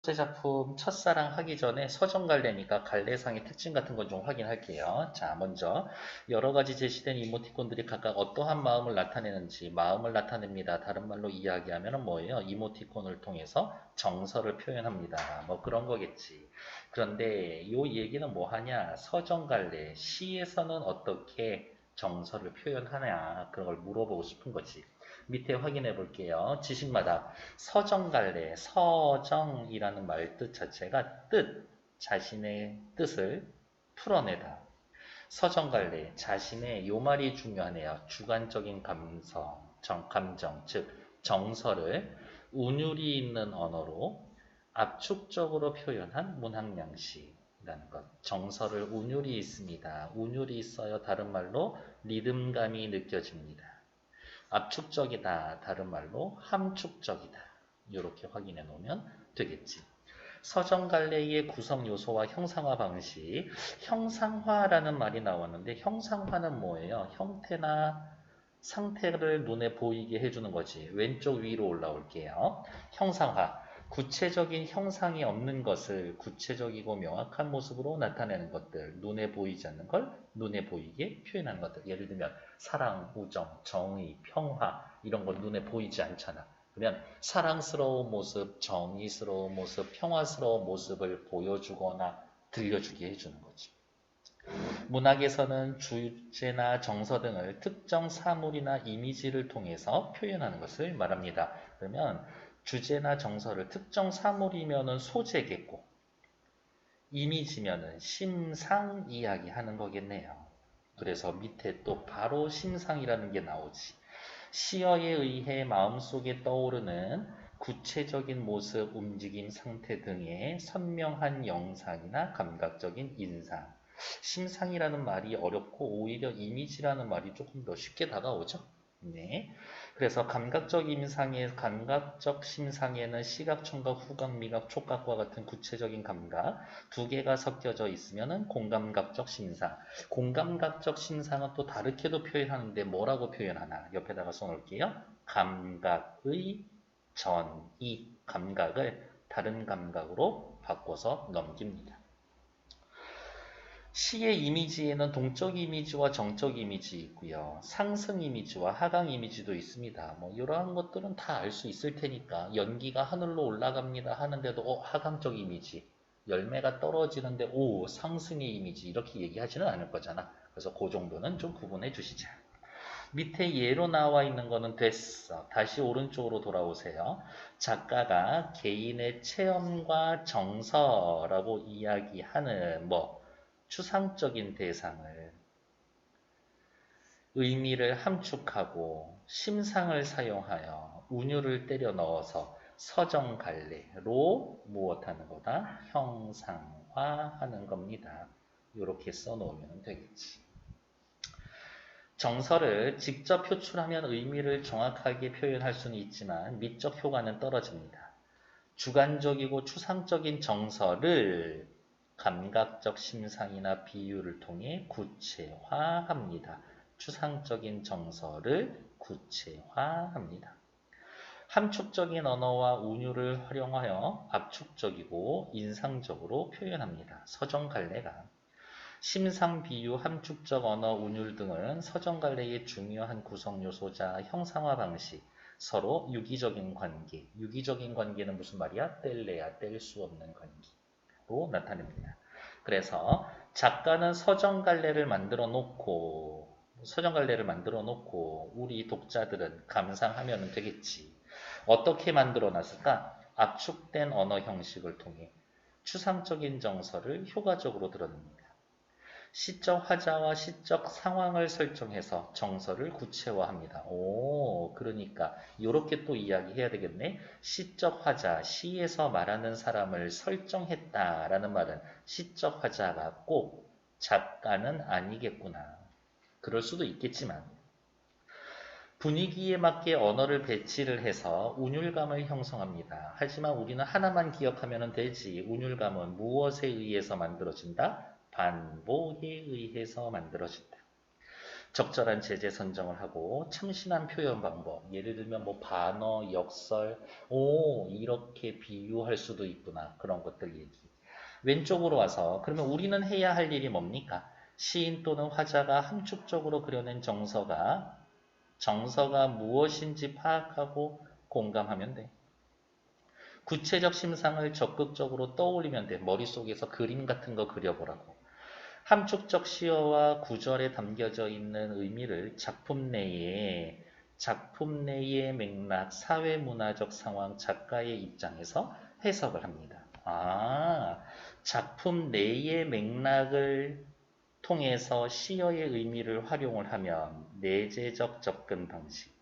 제 작품 첫사랑 하기 전에 서정 갈래니까 갈래상의 특징 같은 건 좀 확인할게요. 자, 먼저 여러 가지 제시된 이모티콘들이 각각 어떠한 마음을 나타내는지 마음을 나타냅니다. 다른 말로 이야기하면 뭐예요? 이모티콘을 통해서 정서를 표현합니다. 뭐 그런 거겠지. 그런데 이 얘기는 뭐 하냐? 서정 갈래 시에서는 어떻게 정서를 표현하냐? 그런 걸 물어보고 싶은 거지. 밑에 확인해 볼게요. 지식마다 서정갈래, 서정이라는 말 뜻 자체가 자신의 뜻을 풀어내다. 서정갈래, 자신의 요 말이 중요하네요. 주관적인 감정, 즉 정서를 운율이 있는 언어로 압축적으로 표현한 문학양식이라는 것. 정서를 운율이 있습니다. 운율이 있어요. 다른 말로 리듬감이 느껴집니다. 압축적이다. 다른 말로 함축적이다. 이렇게 확인해 놓으면 되겠지. 서정갈래의 구성 요소와 형상화 방식. 형상화라는 말이 나왔는데 형상화는 뭐예요? 형태나 상태를 눈에 보이게 해주는 거지. 왼쪽 위로 올라올게요. 형상화. 구체적인 형상이 없는 것을 구체적이고 명확한 모습으로 나타내는 것들, 눈에 보이지 않는 걸 눈에 보이게 표현하는 것들. 예를 들면 사랑, 우정, 정의, 평화 이런 건 눈에 보이지 않잖아. 그러면 사랑스러운 모습, 정의스러운 모습, 평화스러운 모습을 보여주거나 들려주게 해주는 거지. 문학에서는 주제나 정서 등을 특정 사물이나 이미지를 통해서 표현하는 것을 말합니다. 그러면 주제나 정서를 특정 사물이면은 소재겠고, 이미지면은 심상 이야기하는 거겠네요. 그래서 밑에 또 바로 심상이라는 게 나오지. 시어에 의해 마음속에 떠오르는 구체적인 모습, 움직임, 상태 등의 선명한 영상이나 감각적인 인상. 심상이라는 말이 어렵고 오히려 이미지라는 말이 조금 더 쉽게 다가오죠. 네. 그래서 감각적 심상에는 시각, 청각, 후각, 미각, 촉각과 같은 구체적인 감각 두 개가 섞여져 있으면은 공감각적 심상. 공감각적 심상은 또 다르게도 표현하는데 뭐라고 표현하나? 옆에다가 써놓을게요. 감각의 이 감각을 다른 감각으로 바꿔서 넘깁니다. 시의 이미지에는 동적 이미지와 정적 이미지 있고요. 상승 이미지와 하강 이미지도 있습니다. 뭐 이러한 것들은 다 알 수 있을 테니까 연기가 하늘로 올라갑니다 하는데도 하강적 이미지, 열매가 떨어지는데 상승의 이미지 이렇게 얘기하지는 않을 거잖아. 그래서 그 정도는 좀 구분해 주시자. 밑에 예로 나와 있는 거는 됐어. 다시 오른쪽으로 돌아오세요. 작가가 개인의 체험과 정서라고 이야기하는 추상적인 대상을 의미를 함축하고 심상을 사용하여 운율을 때려 넣어서 서정갈래로 무엇하는 거다? 형상화하는 겁니다. 이렇게 써놓으면 되겠지. 정서를 직접 표출하면 의미를 정확하게 표현할 수는 있지만 미적 효과는 떨어집니다. 주관적이고 추상적인 정서를 감각적 심상이나 비유를 통해 구체화합니다. 추상적인 정서를 구체화합니다. 함축적인 언어와 운율을 활용하여 압축적이고 인상적으로 표현합니다. 서정갈래가 심상, 비유, 함축적 언어, 운율 등은 서정갈래의 중요한 구성 요소자 형상화 방식, 서로 유기적인 관계. 유기적인 관계는 무슨 말이야? 뗄래야 뗄 수 없는 관계로 나타냅니다. 그래서 작가는 서정갈래를 만들어 놓고 우리 독자들은 감상하면 되겠지. 어떻게 만들어 놨을까? 압축된 언어 형식을 통해 추상적인 정서를 효과적으로 드러냅니다. 시적 화자와 시적 상황을 설정해서 정서를 구체화합니다. 그러니까 이렇게 또 이야기해야 되겠네. 시적 화자, 시에서 말하는 사람을 설정했다라는 말은 시적 화자가 꼭 작가는 아니겠구나. 그럴 수도 있겠지만 분위기에 맞게 언어를 배치를 해서 운율감을 형성합니다. 하지만 우리는 하나만 기억하면 되지. 운율감은 무엇에 의해서 만들어진다? 반복에 의해서 만들어진다. 적절한 제재 선정을 하고 참신한 표현 방법. 예를 들면 뭐 반어, 역설, 오 이렇게 비유할 수도 있구나. 그런 것들 얘기. 왼쪽으로 와서 그러면 우리는 해야 할 일이 뭡니까? 시인 또는 화자가 함축적으로 그려낸 정서가 무엇인지 파악하고 공감하면 돼. 구체적 심상을 적극적으로 떠올리면 돼. 머릿속에서 그림 같은 거 그려보라고. 함축적 시어와 구절에 담겨져 있는 의미를 작품 내의 맥락, 사회문화적 상황, 작가의 입장에서 해석을 합니다. 작품 내의 맥락을 통해서 시어의 의미를 활용을 하면 내재적 접근 방식.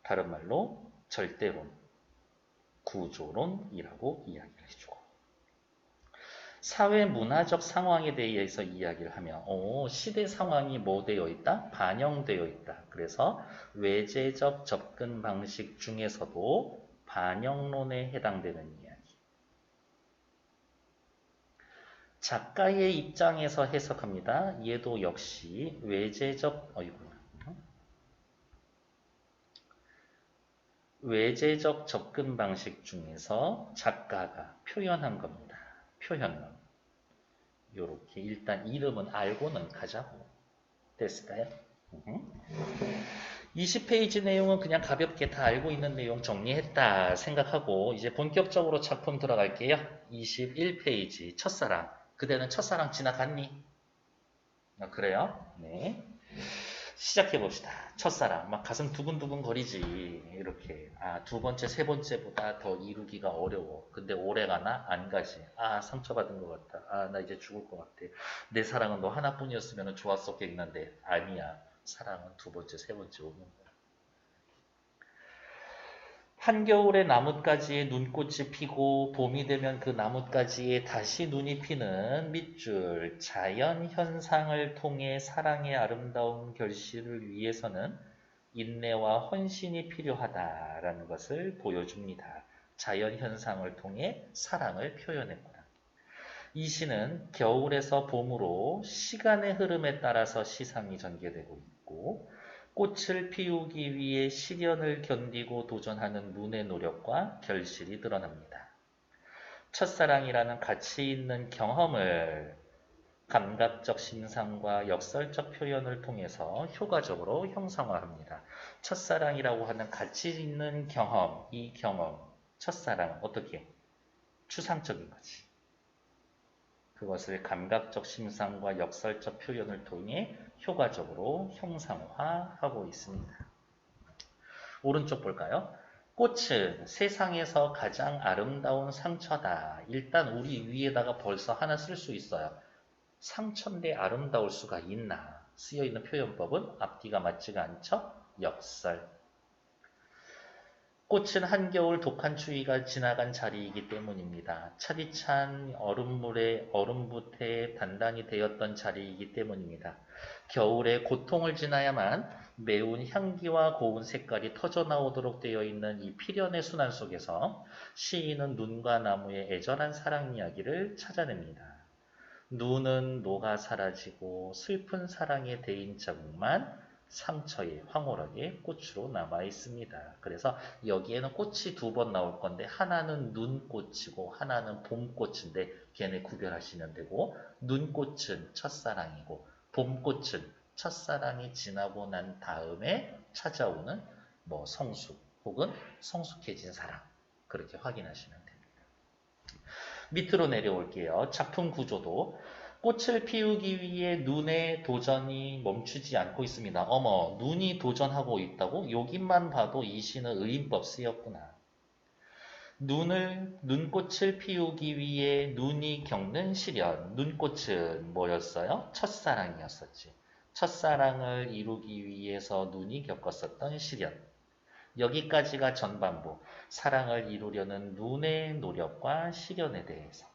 다른 말로 절대론, 구조론이라고 이야기를 해주고 사회 문화적 상황에 대해서 이야기를 하면 시대 상황이 뭐 되어 있다? 반영되어 있다. 그래서 외재적 접근 방식 중에서도 반영론에 해당되는 이야기. 작가의 입장에서 해석합니다. 얘도 역시 외재적 접근 방식 중에서 작가가 표현한 겁니다. 표현론. 요렇게 일단 이름은 알고는 가자고. 됐을까요? 20페이지 내용은 그냥 가볍게 다 알고 있는 내용 정리했다 생각하고 이제 본격적으로 작품 들어갈게요. 21페이지 첫사랑. 그대는 첫사랑 지나갔니? 그래요? 네. 시작해 봅시다. 첫사랑. 막 가슴 두근두근 거리지. 이렇게. 두 번째, 세 번째보다 더 이루기가 어려워. 근데 오래 가나? 안 가지. 상처받은 것 같다. 나 이제 죽을 것 같아. 내 사랑은 너 하나뿐이었으면 좋았었겠는데. 아니야. 사랑은 두 번째, 세 번째 오는 거야. 한겨울에 나뭇가지에 눈꽃이 피고 봄이 되면 그 나뭇가지에 다시 눈이 피는 밑줄. 자연 현상을 통해 사랑의 아름다운 결실을 위해서는 인내와 헌신이 필요하다라는 것을 보여줍니다. 자연 현상을 통해 사랑을 표현했구나. 이 시는 겨울에서 봄으로 시간의 흐름에 따라서 시상이 전개되고 있고 꽃을 피우기 위해 시련을 견디고 도전하는 눈의 노력과 결실이 드러납니다. 첫사랑이라는 가치 있는 경험을 감각적 심상과 역설적 표현을 통해서 효과적으로 형상화합니다. 첫사랑이라고 하는 가치 있는 경험, 이 경험, 첫사랑은 어떻게? 추상적인 거지. 그것을 감각적 심상과 역설적 표현을 통해 효과적으로 형상화하고 있습니다. 오른쪽 볼까요? 꽃은 세상에서 가장 아름다운 상처다. 일단 우리 위에다가 벌써 하나 쓸 수 있어요. 상처인데 아름다울 수가 있나? 쓰여있는 표현법은 앞뒤가 맞지가 않죠? 역설. 꽃은 한겨울 독한 추위가 지나간 자리이기 때문입니다. 차디찬 얼음붓에 단단히 되었던 자리이기 때문입니다. 겨울에 고통을 지나야만 매운 향기와 고운 색깔이 터져나오도록 되어 있는 이 필연의 순환 속에서 시인은 눈과 나무의 애절한 사랑 이야기를 찾아냅니다. 눈은 녹아 사라지고 슬픈 사랑의 대인 자국만 상처의 황홀하게 꽃으로 남아 있습니다. 그래서 여기에는 꽃이 두 번 나올 건데 하나는 눈꽃이고 하나는 봄꽃인데 걔네 구별하시면 되고 눈꽃은 첫사랑이고 봄꽃은 첫사랑이 지나고 난 다음에 찾아오는 뭐 성숙 혹은 성숙해진 사랑 그렇게 확인하시면 됩니다. 밑으로 내려올게요. 작품 구조도 꽃을 피우기 위해 눈의 도전이 멈추지 않고 있습니다. 어머, 눈이 도전하고 있다고? 여기만 봐도 이 시는 의인법 쓰였구나. 눈꽃을 피우기 위해 눈이 겪는 시련. 눈꽃은 뭐였어요? 첫사랑이었었지. 첫사랑을 이루기 위해서 눈이 겪었었던 시련. 여기까지가 전반부. 사랑을 이루려는 눈의 노력과 시련에 대해서.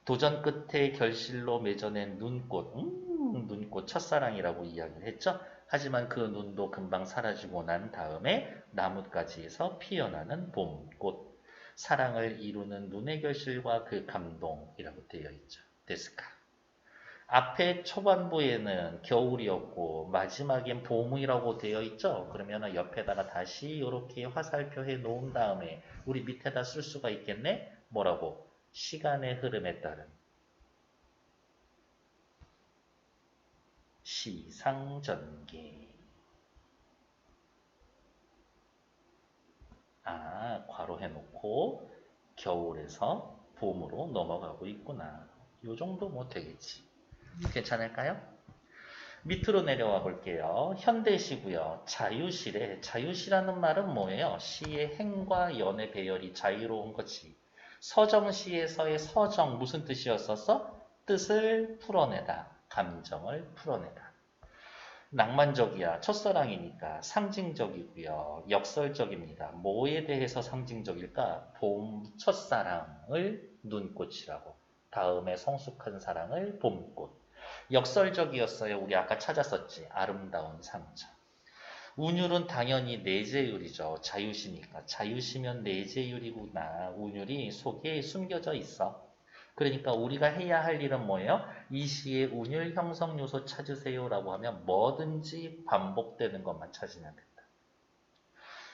도전 끝에 결실로 맺어낸 눈꽃 첫사랑이라고 이야기를 했죠. 하지만 그 눈도 금방 사라지고 난 다음에 나뭇가지에서 피어나는 봄꽃. 사랑을 이루는 눈의 결실과 그 감동이라고 되어 있죠. 데스카. 앞에 초반부에는 겨울이었고 마지막엔 봄이라고 되어 있죠. 그러면 옆에다가 다시 이렇게 화살표 해 놓은 다음에 우리 밑에다 쓸 수가 있겠네. 뭐라고? 시간의 흐름에 따른 시상전개. 괄호 해놓고 겨울에서 봄으로 넘어가고 있구나. 요 정도 뭐 되겠지. 괜찮을까요? 밑으로 내려와 볼게요. 현대시고요. 자유시래. 자유시라는 말은 뭐예요? 시의 행과 연의 배열이 자유로운 거지. 서정시에서의 서정 무슨 뜻이었었어? 뜻을 풀어내다. 감정을 풀어내다. 낭만적이야. 첫사랑이니까 상징적이고요. 역설적입니다. 뭐에 대해서 상징적일까? 봄 첫사랑을 눈꽃이라고. 다음에 성숙한 사랑을 봄꽃. 역설적이었어요. 우리 아까 찾았었지. 아름다운 상처. 운율은 당연히 내재율이죠. 자유시니까. 자유시면 내재율이구나. 운율이 속에 숨겨져 있어. 그러니까 우리가 해야 할 일은 뭐예요? 이 시의 운율 형성 요소 찾으세요라고 하면 뭐든지 반복되는 것만 찾으면 된다.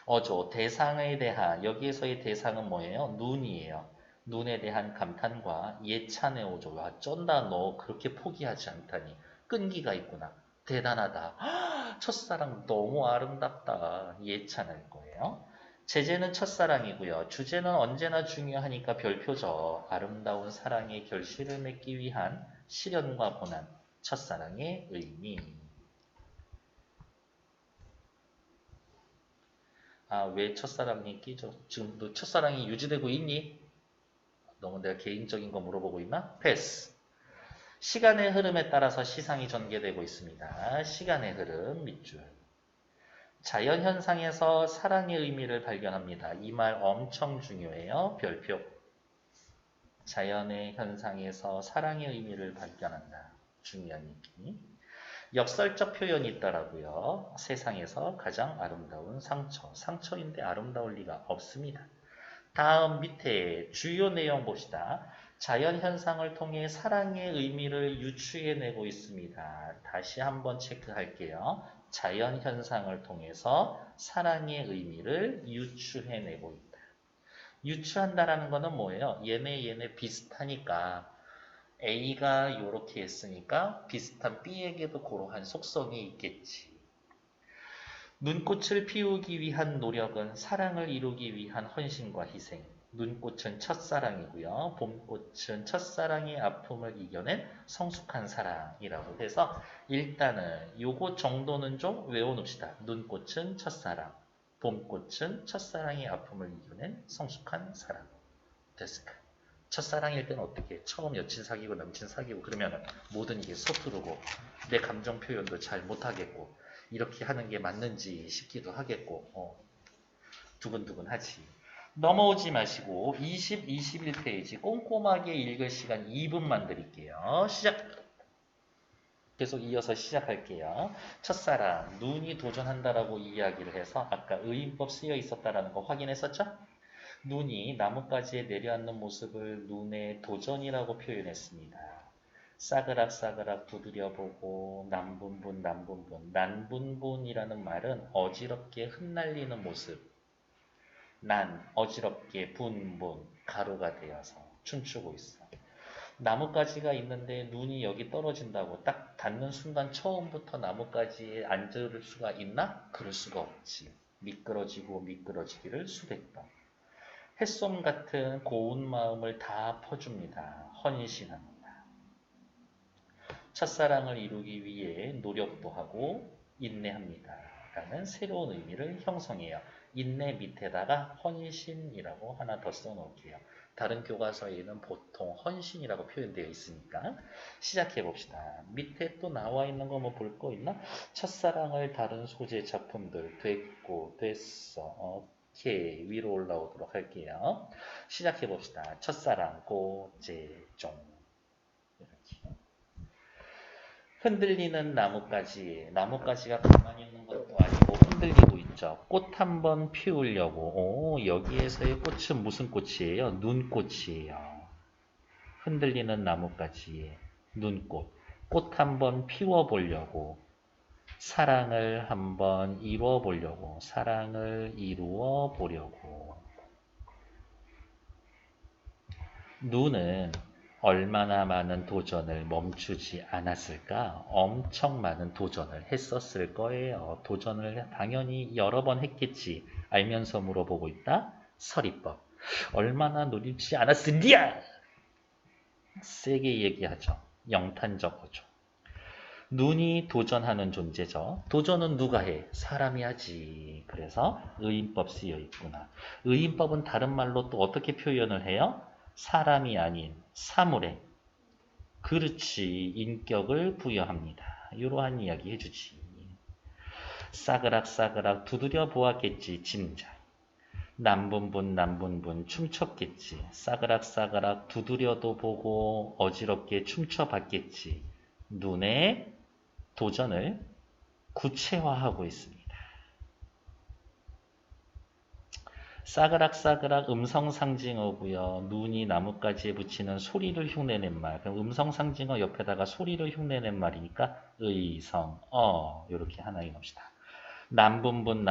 어조, 대상에 대한, 여기에서의 대상은 뭐예요? 눈이에요. 눈에 대한 감탄과 예찬의 어조. 와, 쩐다 너 그렇게 포기하지 않다니. 끈기가 있구나. 대단하다. 첫사랑 너무 아름답다. 예찬할 거예요. 제재는 첫사랑이고요. 주제는 언제나 중요하니까 별표죠. 아름다운 사랑의 결실을 맺기 위한 시련과 고난, 첫사랑의 의미. 왜 첫사랑이 끼죠? 지금 너 첫사랑이 유지되고 있니? 너무 내가 개인적인 거 물어보고 있나? 패스. 시간의 흐름에 따라서 시상이 전개되고 있습니다. 시간의 흐름 밑줄. 자연현상에서 사랑의 의미를 발견합니다. 이 말 엄청 중요해요. 별표. 자연의 현상에서 사랑의 의미를 발견한다. 중요한 얘기. 역설적 표현이 있더라고요. 세상에서 가장 아름다운 상처. 상처인데 아름다울 리가 없습니다. 다음 밑에 주요 내용 봅시다. 자연현상을 통해 사랑의 의미를 유추해내고 있습니다. 다시 한번 체크할게요. 자연현상을 통해서 사랑의 의미를 유추해내고 있다. 유추한다라는 거는 뭐예요? 얘네 비슷하니까 A가 이렇게 했으니까 비슷한 B에게도 그러한 속성이 있겠지. 눈꽃을 피우기 위한 노력은 사랑을 이루기 위한 헌신과 희생. 눈꽃은 첫사랑이고요. 봄꽃은 첫사랑의 아픔을 이겨낸 성숙한 사랑이라고 해서 일단은 요거 정도는 좀 외워놓읍시다. 눈꽃은 첫사랑, 봄꽃은 첫사랑의 아픔을 이겨낸 성숙한 사랑. 됐을까? 첫사랑일 때는 어떻게? 처음 여친 사귀고 남친 사귀고 그러면 모든 이게 서투르고 내 감정 표현도 잘 못하겠고 이렇게 하는 게 맞는지 싶기도 하겠고 두근두근하지. 넘어오지 마시고 20, 21페이지 꼼꼼하게 읽을 시간 2분만 드릴게요. 시작! 계속 이어서 시작할게요. 첫사랑, 눈이 도전한다라고 이야기를 해서 아까 의인법 쓰여 있었다라는 거 확인했었죠? 눈이 나뭇가지에 내려앉는 모습을 눈의 도전이라고 표현했습니다. 싸그락싸그락 두드려보고 난분분이라는 말은 어지럽게 흩날리는 모습. 어지럽게 분분 가루가 되어서 춤추고 있어. 나뭇가지가 있는데 눈이 여기 떨어진다고 딱 닿는 순간 처음부터 나뭇가지에 앉을 수가 있나? 그럴 수가 없지. 미끄러지기를 수백 번. 햇솜 같은 고운 마음을 다 퍼줍니다. 헌신합니다. 첫사랑을 이루기 위해 노력도 하고 인내합니다. 라는 새로운 의미를 형성해요. 인내 밑에다가 헌신이라고 하나 더 써놓을게요. 다른 교과서에는 보통 헌신이라고 표현되어 있으니까 시작해 봅시다. 밑에 또 나와 있는 거 뭐 볼 거 있나? 첫사랑을 다룬 소재 작품들 됐고 됐어. 오케이, 위로 올라오도록 할게요. 시작해 봅시다. 첫사랑 고재종 이렇게. 흔들리는 나뭇가지가 가만히 있는 것도 아니고 흔들리고 있죠. 꽃 한번 피우려고. 오, 여기에서의 꽃은 무슨 꽃이에요? 눈꽃이에요. 흔들리는 나뭇가지에 눈꽃. 꽃 한번 피워보려고. 사랑을 한번 이루어 보려고. 사랑을 이루어 보려고. 눈은 얼마나 많은 도전을 멈추지 않았을까? 엄청 많은 도전을 했었을 거예요. 도전을 당연히 여러 번 했겠지. 알면서 물어보고 있다? 서리법. 얼마나 노리지 않았으랴! 세게 얘기하죠. 영탄적어죠. 눈이 도전하는 존재죠. 도전은 누가 해? 사람이 하지. 그래서 의인법 쓰여 있구나. 의인법은 다른 말로 또 어떻게 표현을 해요? 사람이 아닌 사물에 그렇지 인격을 부여합니다. 이러한 이야기 해주지. 싸그락 두드려 보았겠지 진작. 남분분 춤췄겠지. 싸그락 두드려도 보고 어지럽게 춤춰봤겠지. 눈에 도전을 구체화하고 있습니다. 싸그락 음성상징어고요. 눈이 나뭇가지에 붙이는 소리를 흉내낸 말. 그럼 음성상징어 옆에다가 소리를 흉내낸 말이니까 의성, 이렇게 하나 해놓읍시다. 남분분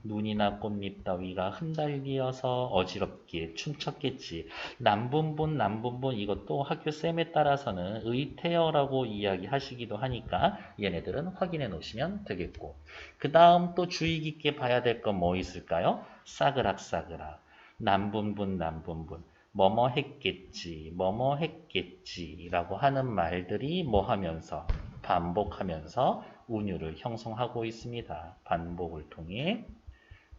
눈이나 꽃잎 따위가 흔들리어서 어지럽게 춤췄겠지. 남분분 이것도 학교 쌤에 따라서는 의태어라고 이야기하시기도 하니까 얘네들은 확인해 놓으시면 되겠고, 그 다음 또 주의 깊게 봐야 될 건 뭐 있을까요? 싸그락 남분분 뭐뭐 했겠지 라고 하는 말들이 뭐 하면서 반복하면서 운율을 형성하고 있습니다. 반복을 통해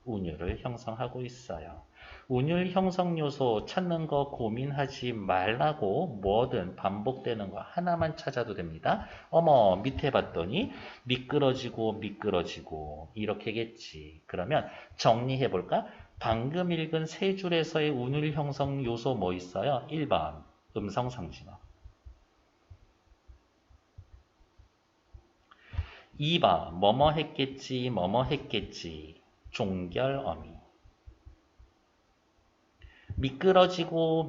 운율을 형성하고 있어요. 운율 형성 요소 찾는 거 고민하지 말라고 뭐든 반복되는 거 하나만 찾아도 됩니다. 어머, 밑에 봤더니 미끄러지고 이렇게겠지. 그러면 정리해 볼까? 방금 읽은 세 줄에서의 운율 형성 요소 뭐 있어요? 1번 음성상징어, 2번 뭐뭐 했겠지 종결어미. 미끄러지고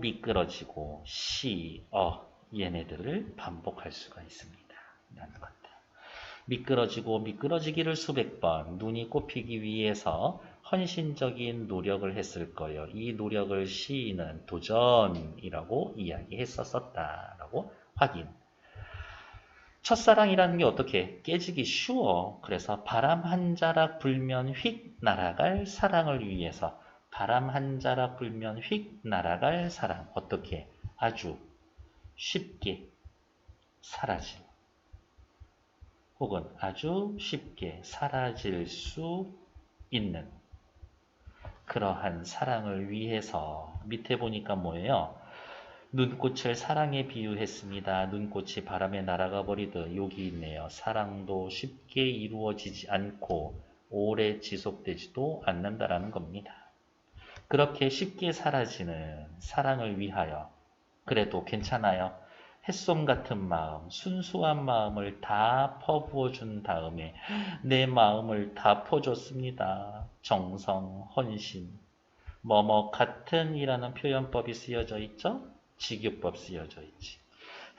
얘네들을 반복할 수가 있습니다. 라는 것들. 미끄러지기를 수백 번 눈이 꼽히기 위해서 헌신적인 노력을 했을 거예요. 이 노력을 시인은 도전이라고 이야기했었다라고 확인. 첫사랑이라는 게 어떻게 깨지기 쉬워. 그래서 바람 한 자락 불면 휙 날아갈 사랑을 위해서 바람 한 자락 불면 휙 날아갈 사랑. 어떻게? 아주 쉽게 사라질, 혹은 아주 쉽게 사라질 수 있는 그러한 사랑을 위해서. 밑에 보니까 뭐예요? 눈꽃을 사랑에 비유했습니다. 눈꽃이 바람에 날아가 버리듯 여기 있네요. 사랑도 쉽게 이루어지지 않고 오래 지속되지도 않는다라는 겁니다. 그렇게 쉽게 사라지는 사랑을 위하여 그래도 괜찮아요. 햇솜 같은 마음, 순수한 마음을 다 퍼부어 준 다음에 내 마음을 다 퍼줬습니다. 정성, 헌신, 뭐뭐 같은 이라는 표현법이 쓰여져 있죠? 직유법 쓰여져 있지.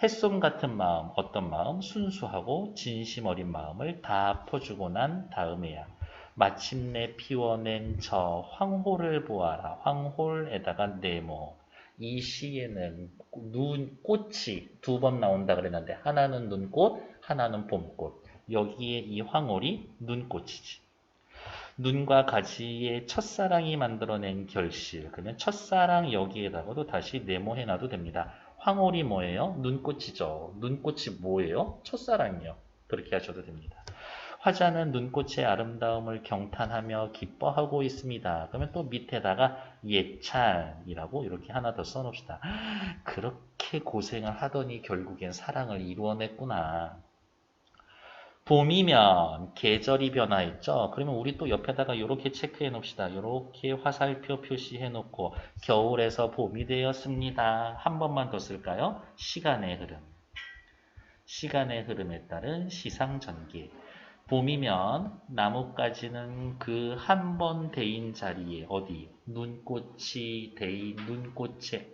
햇솜 같은 마음, 어떤 마음? 순수하고 진심 어린 마음을 다 퍼주고 난 다음에야 마침내 피워낸 저 황홀을 보아라. 황홀에다가 네모. 이 시에는 꽃이 두 번 나온다 그랬는데 하나는 눈꽃, 하나는 봄꽃. 여기에 이 황홀이 눈꽃이지. 눈과 가지의 첫사랑이 만들어낸 결실. 그러면 첫사랑 여기에다가도 다시 네모해놔도 됩니다. 황홀이 뭐예요? 눈꽃이죠. 눈꽃이 뭐예요? 첫사랑이요. 그렇게 하셔도 됩니다. 화자는 눈꽃의 아름다움을 경탄하며 기뻐하고 있습니다. 그러면 또 밑에다가 예찬이라고 이렇게 하나 더 써놓읍시다. 그렇게 고생을 하더니 결국엔 사랑을 이루어냈구나. 봄이면 계절이 변화했죠. 그러면 우리 또 옆에다가 이렇게 체크해 놓읍시다. 이렇게 화살표 표시해 놓고 겨울에서 봄이 되었습니다. 한 번만 더 쓸까요? 시간의 흐름. 시간의 흐름에 따른 시상전개. 봄이면 나뭇가지는 그 한 번 데인 자리에 어디 눈꽃이 데인 눈꽃에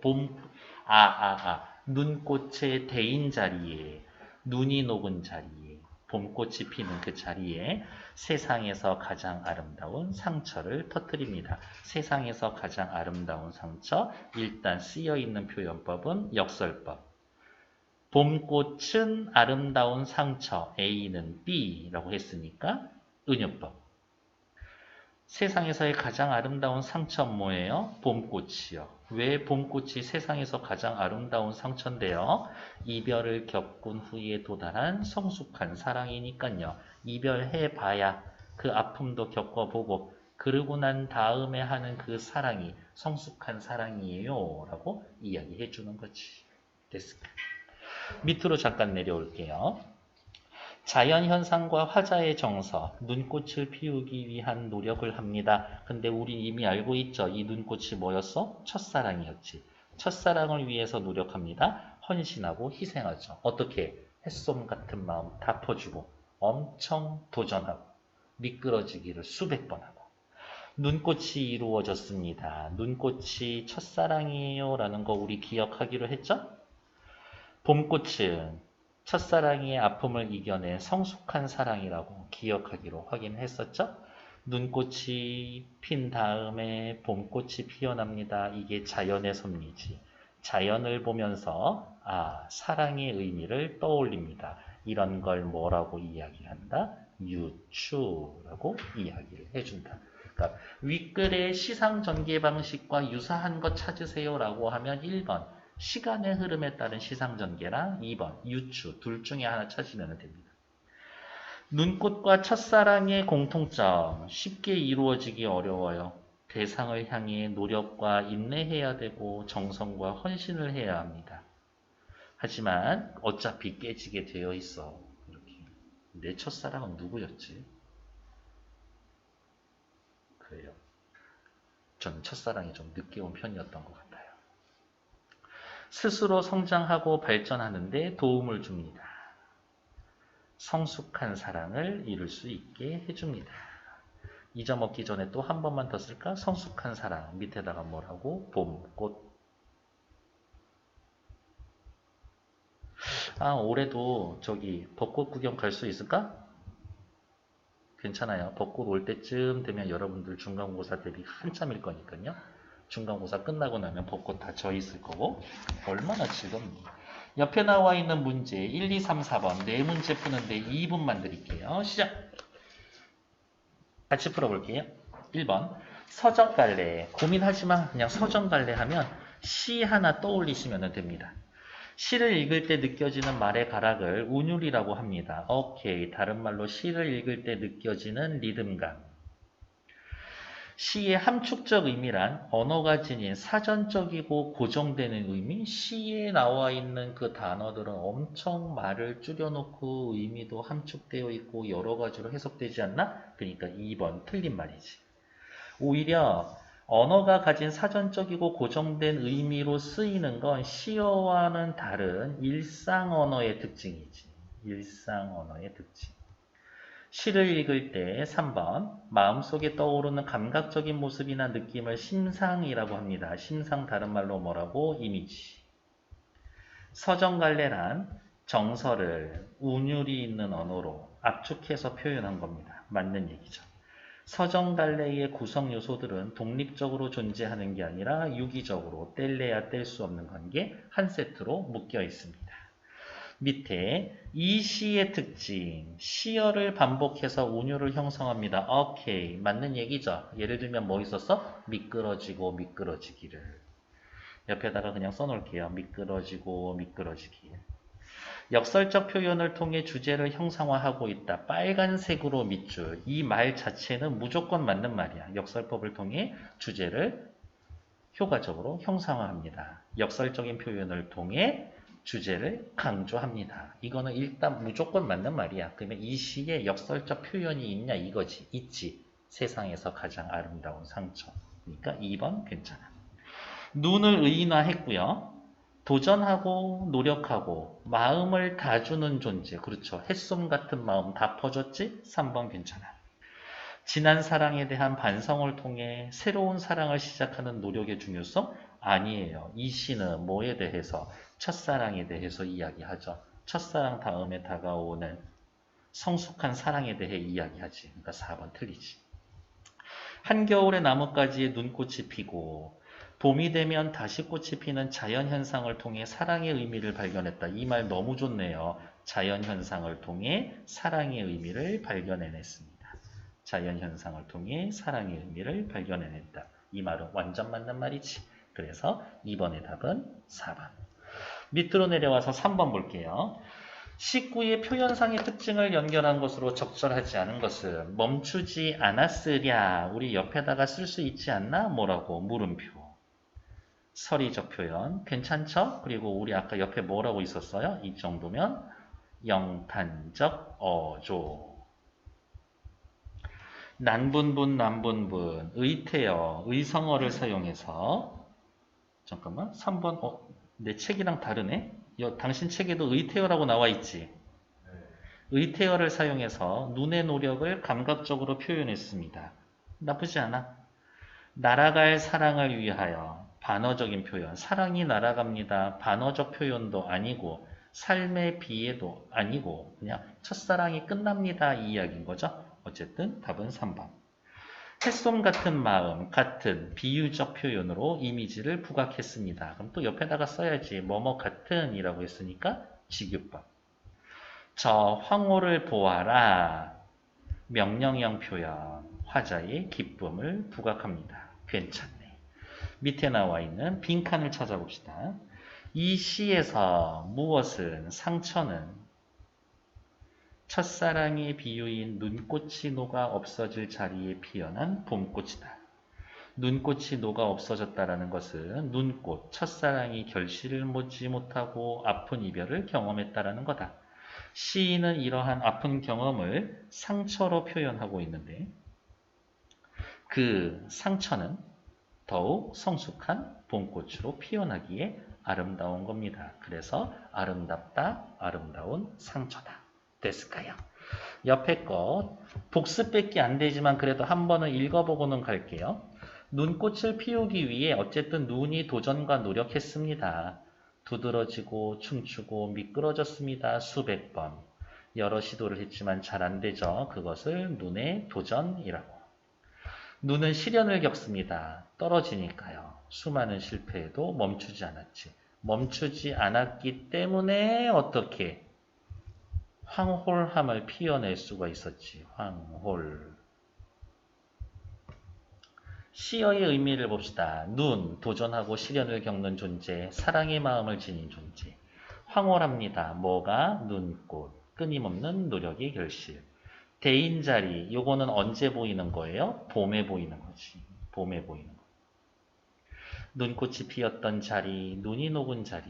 눈꽃에 데인 자리에 눈이 녹은 자리에 봄꽃이 피는 그 자리에 세상에서 가장 아름다운 상처를 터뜨립니다. 세상에서 가장 아름다운 상처 일단 쓰여있는 표현법은 역설법. 봄꽃은 아름다운 상처, A는 B라고 했으니까 은유법. 세상에서의 가장 아름다운 상처는 뭐예요? 봄꽃이요. 왜 봄꽃이 세상에서 가장 아름다운 상처인데요? 이별을 겪은 후에 도달한 성숙한 사랑이니까요. 이별해봐야 그 아픔도 겪어보고 그러고 난 다음에 하는 그 사랑이 성숙한 사랑이에요. 라고 이야기해 주는 거지. 됐을까? 밑으로 잠깐 내려올게요. 자연현상과 화자의 정서, 눈꽃을 피우기 위한 노력을 합니다. 근데 우리 이미 알고 있죠? 이 눈꽃이 뭐였어? 첫사랑이었지. 첫사랑을 위해서 노력합니다. 헌신하고 희생하죠. 어떻게? 햇솜 같은 마음 다 퍼주고 엄청 도전하고 미끄러지기를 수백 번 하고 눈꽃이 이루어졌습니다. 눈꽃이 첫사랑이에요 라는 거 우리 기억하기로 했죠? 봄꽃은 첫사랑의 아픔을 이겨낸 성숙한 사랑이라고 기억하기로 확인했었죠? 눈꽃이 핀 다음에 봄꽃이 피어납니다. 이게 자연의 섭리지. 자연을 보면서 사랑의 의미를 떠올립니다. 이런 걸 뭐라고 이야기한다? 유추라고 이야기를 해준다. 그러니까 윗글의 시상 전개 방식과 유사한 것 찾으세요 라고 하면 1번 시간의 흐름에 따른 시상전개랑 2번 유추 둘 중에 하나 찾으면 됩니다. 눈꽃과 첫사랑의 공통점 쉽게 이루어지기 어려워요. 대상을 향해 노력과 인내해야 되고 정성과 헌신을 해야 합니다. 하지만 어차피 깨지게 되어 있어. 이렇게. 내 첫사랑은 누구였지? 그래요. 저는 첫사랑이 좀 늦게 온 편이었던 것 같아요. 스스로 성장하고 발전하는 데 도움을 줍니다. 성숙한 사랑을 이룰 수 있게 해줍니다. 잊어먹기 전에 또 한 번만 더 쓸까? 성숙한 사랑 밑에다가 뭐라고? 봄꽃. 올해도 저기 벚꽃 구경 갈 수 있을까? 괜찮아요. 벚꽃 올 때쯤 되면 여러분들 중간고사 대비 한참일 거니까요. 중간고사 끝나고 나면 벚꽃 다 져 있을 거고 얼마나 즐겁니. 옆에 나와 있는 문제 1, 2, 3, 4번 네 문제 푸는데 2분만 드릴게요. 시작! 같이 풀어볼게요. 1번 서정갈래. 고민하지만 그냥 서정갈래 하면 시 하나 떠올리시면 됩니다. 시를 읽을 때 느껴지는 말의 가락을 운율이라고 합니다. 오케이. 다른 말로 시를 읽을 때 느껴지는 리듬감. 시의 함축적 의미란 언어가 지닌 사전적이고 고정되는 의미, 시에 나와 있는 그 단어들은 엄청 말을 줄여놓고 의미도 함축되어 있고 여러 가지로 해석되지 않나? 그러니까 2번 틀린 말이지. 오히려 언어가 가진 사전적이고 고정된 의미로 쓰이는 건 시어와는 다른 일상 언어의 특징이지. 일상 언어의 특징. 시를 읽을 때 3번 마음속에 떠오르는 감각적인 모습이나 느낌을 심상이라고 합니다. 심상 다른 말로 뭐라고? 이미지. 서정갈래란 정서를 운율이 있는 언어로 압축해서 표현한 겁니다. 맞는 얘기죠. 서정갈래의 구성 요소들은 독립적으로 존재하는 게 아니라 유기적으로 뗄래야 뗄 수 없는 관계 한 세트로 묶여 있습니다. 밑에 이 시의 특징, 시어를 반복해서 운율을 형성합니다. 오케이, 맞는 얘기죠. 예를 들면 뭐 있었어? 미끄러지고 미끄러지기를. 옆에다가 그냥 써놓을게요. 미끄러지고 미끄러지기. 역설적 표현을 통해 주제를 형상화하고 있다. 빨간색으로 밑줄. 이 말 자체는 무조건 맞는 말이야. 역설법을 통해 주제를 효과적으로 형상화합니다. 역설적인 표현을 통해 주제를 강조합니다. 이거는 일단 무조건 맞는 말이야. 그러면 이 시에 역설적 표현이 있냐 이거지. 있지. 세상에서 가장 아름다운 상처. 그러니까 2번 괜찮아. 눈을 의인화했고요. 도전하고 노력하고 마음을 다 주는 존재. 그렇죠. 햇솜 같은 마음 다 퍼줬지? 3번 괜찮아. 지난 사랑에 대한 반성을 통해 새로운 사랑을 시작하는 노력의 중요성? 아니에요. 이 시는 뭐에 대해서? 첫사랑에 대해서 이야기하죠. 첫사랑 다음에 다가오는 성숙한 사랑에 대해 이야기하지. 그러니까 4번 틀리지. 한겨울의 나뭇가지에 눈꽃이 피고 봄이 되면 다시 꽃이 피는 자연현상을 통해 사랑의 의미를 발견했다. 이 말 너무 좋네요. 자연현상을 통해 사랑의 의미를 발견해냈습니다. 자연현상을 통해 사랑의 의미를 발견해냈다. 이 말은 완전 맞는 말이지. 그래서 2번의 답은 4번. 밑으로 내려와서 3번 볼게요. 19의 표현상의 특징을 연결한 것으로 적절하지 않은 것은 멈추지 않았으랴. 우리 옆에다가 쓸 수 있지 않나? 뭐라고? 물음표. 서리적 표현. 괜찮죠? 그리고 우리 아까 옆에 뭐라고 있었어요? 이 정도면 영탄적 어조. 난분분, 남분분, 의태어, 의성어를 사용해서 잠깐만 3번 내 책이랑 다르네? 당신 책에도 의태어라고 나와 있지? 의태어를 사용해서 눈의 노력을 감각적으로 표현했습니다. 나쁘지 않아. 날아갈 사랑을 위하여 반어적인 표현. 사랑이 날아갑니다. 반어적 표현도 아니고 삶의 비애도 아니고 그냥 첫사랑이 끝납니다. 이 이야기인 거죠. 어쨌든 답은 3번. 햇솜 같은 마음, 같은 비유적 표현으로 이미지를 부각했습니다. 그럼 또 옆에다가 써야지. 뭐뭐 같은 이라고 했으니까 직유법. 저 황홀을 보아라. 명령형 표현. 화자의 기쁨을 부각합니다. 괜찮네. 밑에 나와 있는 빈칸을 찾아봅시다. 이 시에서 무엇은 상처는 첫사랑의 비유인 눈꽃이 녹아 없어질 자리에 피어난 봄꽃이다. 눈꽃이 녹아 없어졌다라는 것은 눈꽃, 첫사랑이 결실을 맺지 못하고 아픈 이별을 경험했다라는 거다. 시인은 이러한 아픈 경험을 상처로 표현하고 있는데 그 상처는 더욱 성숙한 봄꽃으로 피어나기에 아름다운 겁니다. 그래서 아름답다, 아름다운 상처다. 됐을까요? 옆에 거 복습밖에 안 되지만 그래도 한 번은 읽어보고는 갈게요. 눈꽃을 피우기 위해 어쨌든 눈이 도전과 노력했습니다. 두드러지고 춤추고 미끄러졌습니다. 수백 번. 여러 시도를 했지만 잘 안 되죠. 그것을 눈의 도전이라고. 눈은 시련을 겪습니다. 떨어지니까요. 수많은 실패에도 멈추지 않았지. 멈추지 않았기 때문에 어떻게 황홀함을 피워낼 수가 있었지. 황홀. 시어의 의미를 봅시다. 눈, 도전하고 시련을 겪는 존재, 사랑의 마음을 지닌 존재. 황홀합니다. 뭐가? 눈꽃. 끊임없는 노력의 결실. 대인자리, 요거는 언제 보이는 거예요? 봄에 보이는 거지. 봄에 보이는 거. 눈꽃이 피었던 자리, 눈이 녹은 자리.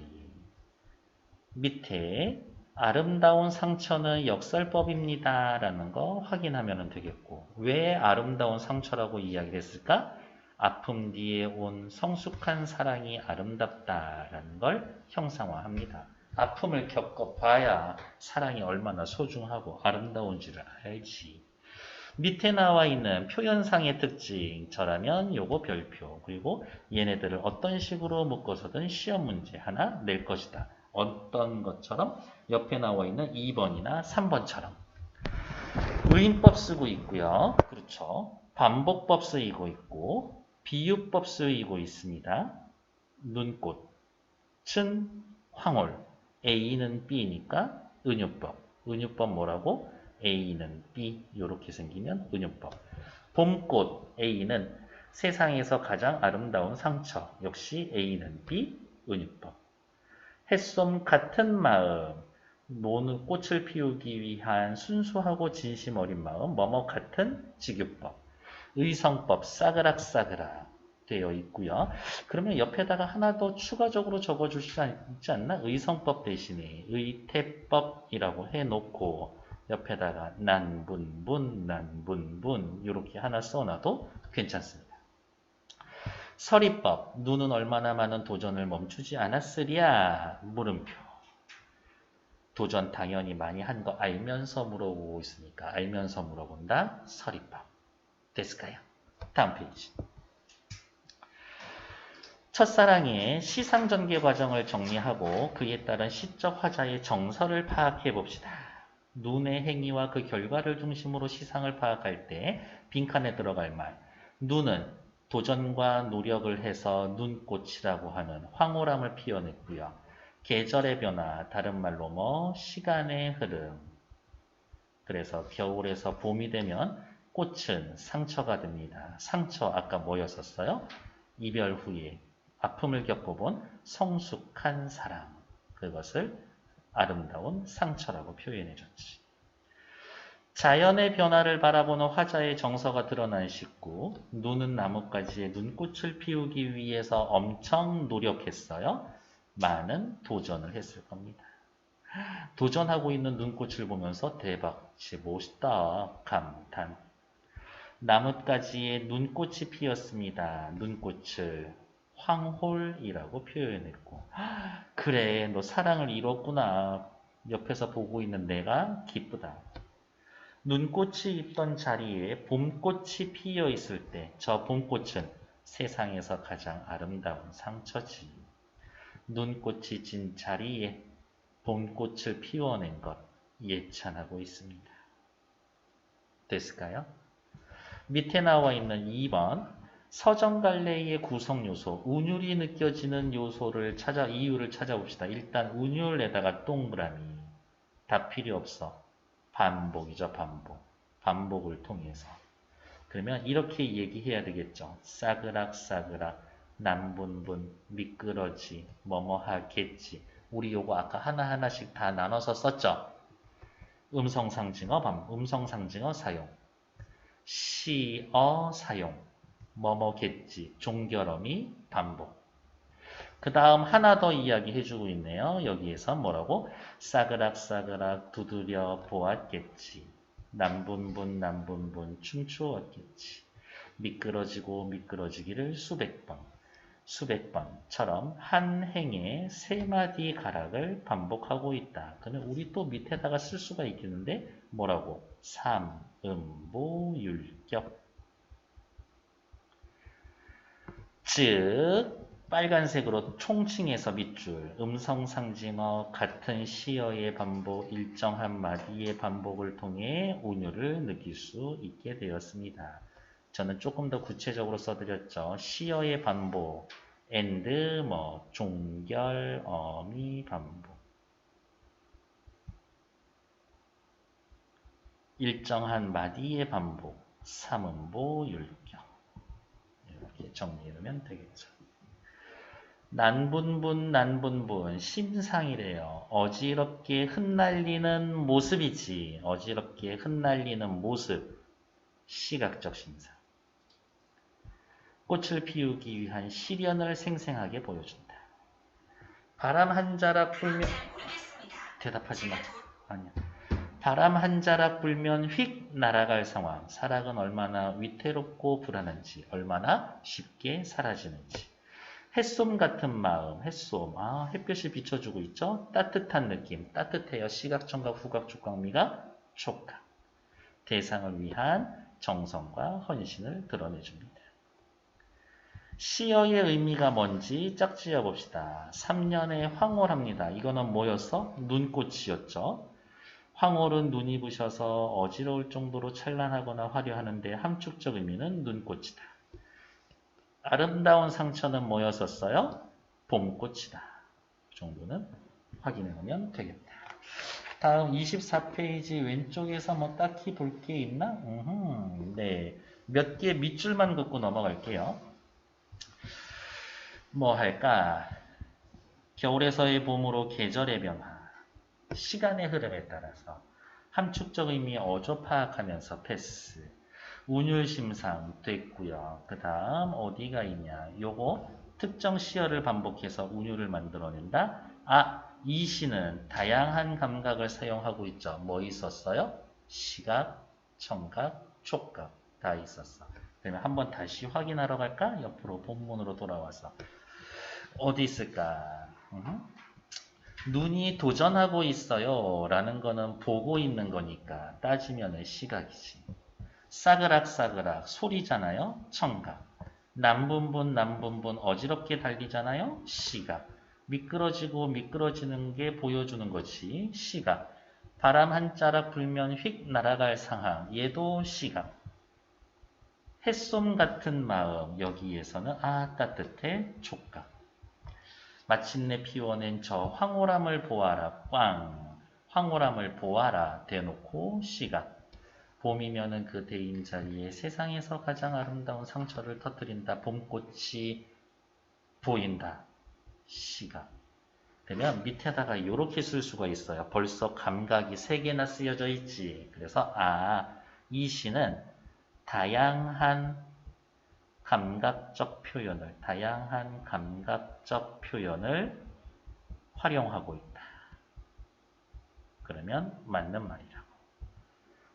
밑에 아름다운 상처는 역설법입니다. 라는 거 확인하면 되겠고 왜 아름다운 상처라고 이야기를 했을까? 아픔 뒤에 온 성숙한 사랑이 아름답다라는 걸 형상화합니다. 아픔을 겪어봐야 사랑이 얼마나 소중하고 아름다운지를 알지. 밑에 나와 있는 표현상의 특징, 저라면 요거 별표, 그리고 얘네들을 어떤 식으로 묶어서든 시험 문제 하나 낼 것이다. 어떤 것처럼? 옆에 나와 있는 2번이나 3번처럼. 의인법 쓰고 있고요. 그렇죠. 반복법 쓰이고 있고, 비유법 쓰이고 있습니다. 눈꽃은 황홀, A는 B니까 은유법. 은유법 뭐라고? A는 B, 이렇게 생기면 은유법. 봄꽃, A는 세상에서 가장 아름다운 상처, 역시 A는 B, 은유법. 햇솜 같은 마음, 노는 꽃을 피우기 위한 순수하고 진심 어린 마음, 뭐뭐 같은 직유법. 의성법, 싸그락싸그락 되어 있고요. 그러면 옆에다가 하나 더 추가적으로 적어줄 수 있지 않나? 의성법 대신에 의태법이라고 해놓고 옆에다가 난분분 이렇게 하나 써놔도 괜찮습니다. 서리법. 누는 얼마나 많은 도전을 멈추지 않았으랴? 물음표. 도전 당연히 많이 한 거 알면서 물어보고 있으니까 알면서 물어본다. 서리법. 됐을까요? 다음 페이지. 첫사랑의 시상 전개 과정을 정리하고 그에 따른 시적 화자의 정서를 파악해 봅시다. 눈의 행위와 그 결과를 중심으로 시상을 파악할 때 빈칸에 들어갈 말. 눈은 도전과 노력을 해서 눈꽃이라고 하는 황홀함을 피워냈고요. 계절의 변화, 다른 말로 시간의 흐름. 그래서 겨울에서 봄이 되면 꽃은 상처가 됩니다. 상처 아까 뭐였었어요? 이별 후에 아픔을 겪어본 성숙한 사랑. 그것을 아름다운 상처라고 표현해줬지. 자연의 변화를 바라보는 화자의 정서가 드러난 19. 눈은 나뭇가지에 눈꽃을 피우기 위해서 엄청 노력했어요. 많은 도전을 했을 겁니다. 도전하고 있는 눈꽃을 보면서 대박, 진짜 멋있다, 감탄. 나뭇가지에 눈꽃이 피었습니다. 눈꽃을 황홀이라고 표현했고, 그래, 너 사랑을 이뤘구나. 옆에서 보고 있는 내가 기쁘다. 눈꽃이 있던 자리에 봄꽃이 피어 있을 때 저 봄꽃은 세상에서 가장 아름다운 상처지. 눈꽃이 진 자리에 봄꽃을 피워낸 것 예찬하고 있습니다. 됐을까요? 밑에 나와 있는 2번 서정갈래의 구성 요소, 운율이 느껴지는 요소를 이유를 찾아봅시다. 일단 운율에다가 동그라미. 답 필요 없어. 반복이죠, 반복. 반복을 통해서. 그러면 이렇게 얘기해야 되겠죠. 싸그락싸그락, 남분분, 미끄러지, 뭐뭐하겠지. 우리 요거 아까 하나하나씩 다 나눠서 썼죠. 음성상징어, 음성상징어 사용. 시어 사용. 뭐뭐겠지. 종결어미 반복. 그 다음 하나 더 이야기해주고 있네요. 여기에서 뭐라고? 싸그락싸그락 두드려 보았겠지. 남분분 남분분 춤추었겠지. 미끄러지고 미끄러지기를 수백 번. 수백 번처럼 한 행에 세 마디 가락을 반복하고 있다. 그러면 우리 또 밑에다가 쓸 수가 있겠는데 뭐라고? 삼, 보, 율격. 즉 빨간색으로 총칭해서 밑줄, 음성상징어, 같은 시어의 반복, 일정한 마디의 반복을 통해 운율을 느낄 수 있게 되었습니다. 저는 조금 더 구체적으로 써드렸죠. 시어의 반복, and, 종결, 어미 반복. 일정한 마디의 반복, 삼음보, 율격. 이렇게 정리해놓으면 되겠죠. 난분분 심상이래요. 어지럽게 흩날리는 모습이지. 어지럽게 흩날리는 모습. 시각적 심상. 꽃을 피우기 위한 시련을 생생하게 보여준다. 바람 한 자락 불면 대답하지 마. 아니야. 바람 한 자락 불면 휙 날아갈 상황. 사랑은 얼마나 위태롭고 불안한지, 얼마나 쉽게 사라지는지. 햇솜 같은 마음, 햇솜. 햇볕이 비춰주고 있죠? 따뜻한 느낌, 따뜻해요. 시각, 청각, 후각, 촉각미가 촉각. 대상을 위한 정성과 헌신을 드러내줍니다. 시어의 의미가 뭔지 짝지어 봅시다. 3년에 황홀합니다. 이거는 뭐였어? 눈꽃이었죠. 황홀은 눈이 부셔서 어지러울 정도로 찬란하거나 화려하는데 함축적 의미는 눈꽃이다. 아름다운 상처는 뭐였었어요? 봄꽃이다. 이 정도는 확인해 보면 되겠다. 다음 24페이지 왼쪽에서 딱히 볼 게 있나? 네, 몇 개 밑줄만 긋고 넘어갈게요. 뭐 할까? 겨울에서의 봄으로 계절의 변화, 시간의 흐름에 따라서 함축적 의미의 어조 파악하면서 패스. 운율심상 됐고요. 그 다음 어디가 있냐? 요거 특정 시어를 반복해서 운율을 만들어낸다. 이 시는 다양한 감각을 사용하고 있죠. 뭐 있었어요? 시각, 청각, 촉각 다 있었어. 그러면 한번 다시 확인하러 갈까? 옆으로 본문으로 돌아와서. 어디 있을까? 눈이 도전하고 있어요. 라는 거는 보고 있는 거니까 따지면은 시각이지. 싸그락싸그락 소리잖아요. 청각. 남분분 어지럽게 달리잖아요. 시각. 미끄러지고 미끄러지는 게 보여주는 거지. 시각. 바람 한 자락 불면 휙 날아갈 상황. 얘도 시각. 햇솜 같은 마음. 여기에서는 따뜻해. 촉각. 마침내 피워낸 저 황홀함을 보아라. 꽝. 황홀함을 보아라. 대놓고 시각. 봄이면은 그 대인 자리에 세상에서 가장 아름다운 상처를 터뜨린다. 봄꽃이 보인다. 시각. 되면 밑에다가 이렇게 쓸 수가 있어요. 벌써 감각이 3개나 쓰여져 있지. 그래서 이 시는 다양한 감각적 표현을 활용하고 있다. 그러면 맞는 말이라고.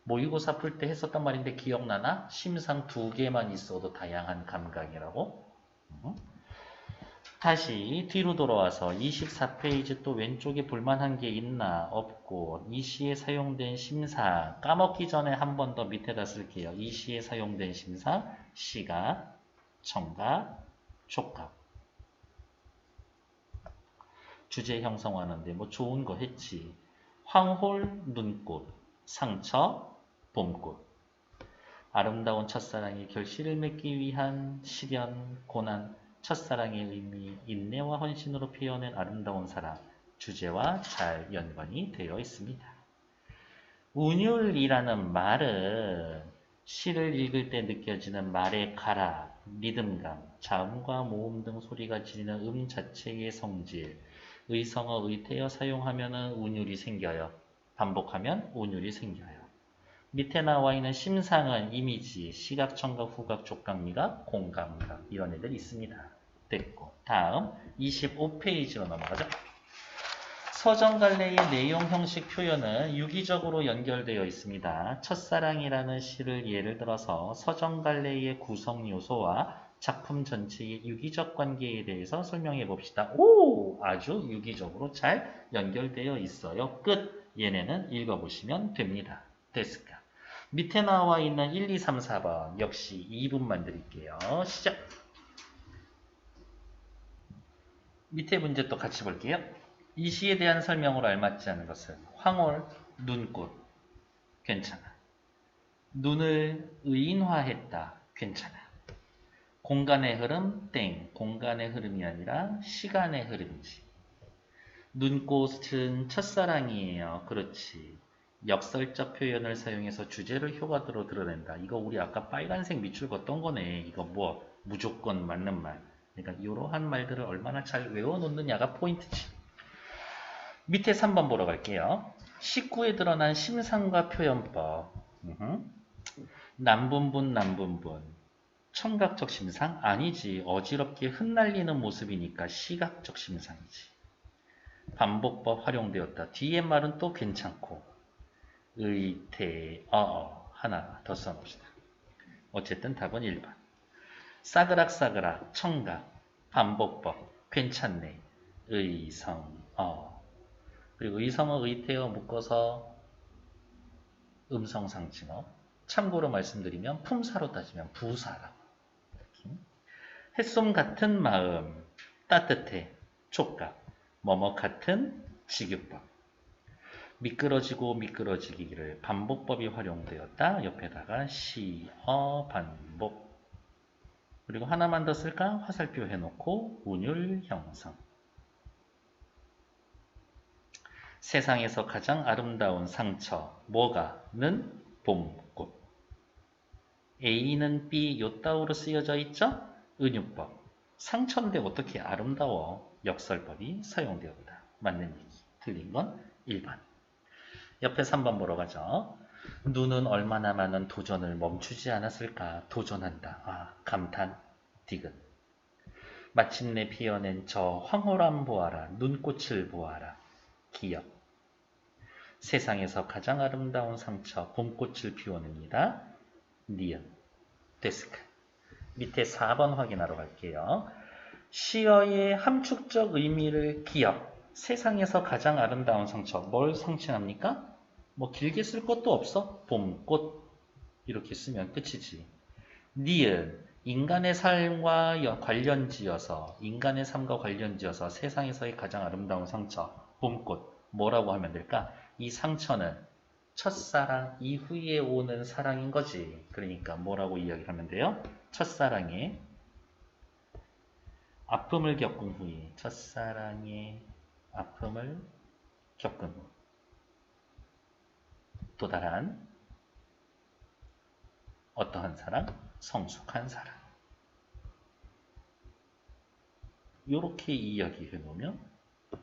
모의고사 풀 때 했었단 말인데 기억나나? 심상 2개만 있어도 다양한 감각이라고. 다시 뒤로 돌아와서 24페이지 또 왼쪽에 볼만한 게 있나? 없고 이 시에 사용된 심사 까먹기 전에 한 번 더 밑에다 쓸게요. 이 시에 사용된 심사 시각, 청각, 촉각. 주제 형성하는데 뭐 좋은 거 했지. 황홀, 눈꽃, 상처, 봄꽃. 아름다운 첫사랑이 결실을 맺기 위한 시련, 고난, 첫사랑의 의미, 인내와 헌신으로 표현한 아름다운 사랑, 주제와 잘 연관이 되어 있습니다. 운율이라는 말은 시를 읽을 때 느껴지는 말의 가락, 리듬감, 자음과 모음 등 소리가 지니는 자체의 성질, 의성어, 의태어 사용하면 운율이 생겨요. 반복하면 운율이 생겨요. 밑에 나와 있는 심상은 이미지, 시각, 청각, 후각, 촉각, 미각, 공감각 이런 애들 있습니다. 됐고 다음 25페이지로 넘어가죠. 서정갈래의 내용 형식 표현은 유기적으로 연결되어 있습니다. 첫사랑이라는 시를 예를 들어서 서정갈래의 구성 요소와 작품 전체의 유기적 관계에 대해서 설명해 봅시다. 아주 유기적으로 잘 연결되어 있어요. 끝. 얘네는 읽어보시면 됩니다. 됐을까? 밑에 나와 있는 1, 2, 3, 4번 역시 2분만 드릴게요. 시작! 밑에 문제 또 같이 볼게요. 이 시에 대한 설명으로 알맞지 않은 것은 황홀, 눈꽃, 괜찮아. 눈을 의인화했다, 괜찮아. 공간의 흐름, 땡. 공간의 흐름이 아니라 시간의 흐름이지. 눈꽃은 첫사랑이에요. 그렇지. 역설적 표현을 사용해서 주제를 효과적으로 드러낸다. 이거 우리 아까 빨간색 밑줄 걷던 거네. 이거 뭐 무조건 맞는 말. 그러니까 이러한 말들을 얼마나 잘 외워놓느냐가 포인트지. 밑에 3번 보러 갈게요. 19에 드러난 심상과 표현법. 남분분. 청각적 심상? 아니지. 어지럽게 흩날리는 모습이니까 시각적 심상이지. 반복법 활용되었다. 뒤에 말은 또 괜찮고. 하나 더 써봅시다. 어쨌든 답은 1번. 싸그락싸그락, 청각, 반복법, 괜찮네, 그리고 의성어, 의태어 묶어서 음성상징어. 참고로 말씀드리면 품사로 따지면 부사라고. 햇솜 같은 마음, 따뜻해, 촉각, 뭐뭐 같은 직유법. 미끄러지고 미끄러지기를 반복법이 활용되었다. 옆에다가 반복. 그리고 하나만 더 쓸까? 화살표 해놓고 운율 형성. 세상에서 가장 아름다운 상처. 뭐가?는 봄꽃. A는 B 요따오로 쓰여져 있죠? 은유법. 상처인데 어떻게 아름다워? 역설법이 사용되었다. 맞는 얘기. 틀린 건 1번. 옆에 3번 보러 가죠. 눈은 얼마나 많은 도전을 멈추지 않았을까? 도전한다. 감탄, 디귿. 마침내 피어낸 저 황홀함 보아라. 눈꽃을 보아라. 기억. 세상에서 가장 아름다운 상처 봄꽃을 피워냅니다. 니은. 데스크. 밑에 4번 확인하러 갈게요. 시어의 함축적 의미를 기억. 세상에서 가장 아름다운 상처. 뭘 상징합니까? 뭐 길게 쓸 것도 없어. 봄, 꽃 이렇게 쓰면 끝이지. 니은 인간의 삶과 관련지어서 세상에서의 가장 아름다운 상처. 봄꽃. 뭐라고 하면 될까? 이 상처는 첫사랑 이후에 오는 사랑인 거지. 그러니까 뭐라고 이야기를 하면 돼요? 첫사랑의 아픔을 겪은 후에 첫사랑의 아픔을 겪은 후 도달한 어떠한 사랑? 성숙한 사랑. 이렇게 이야기해 놓으면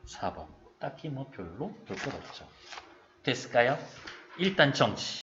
4번 딱히 뭐 별로 볼 것 없죠. 됐을까요? 일단 정치.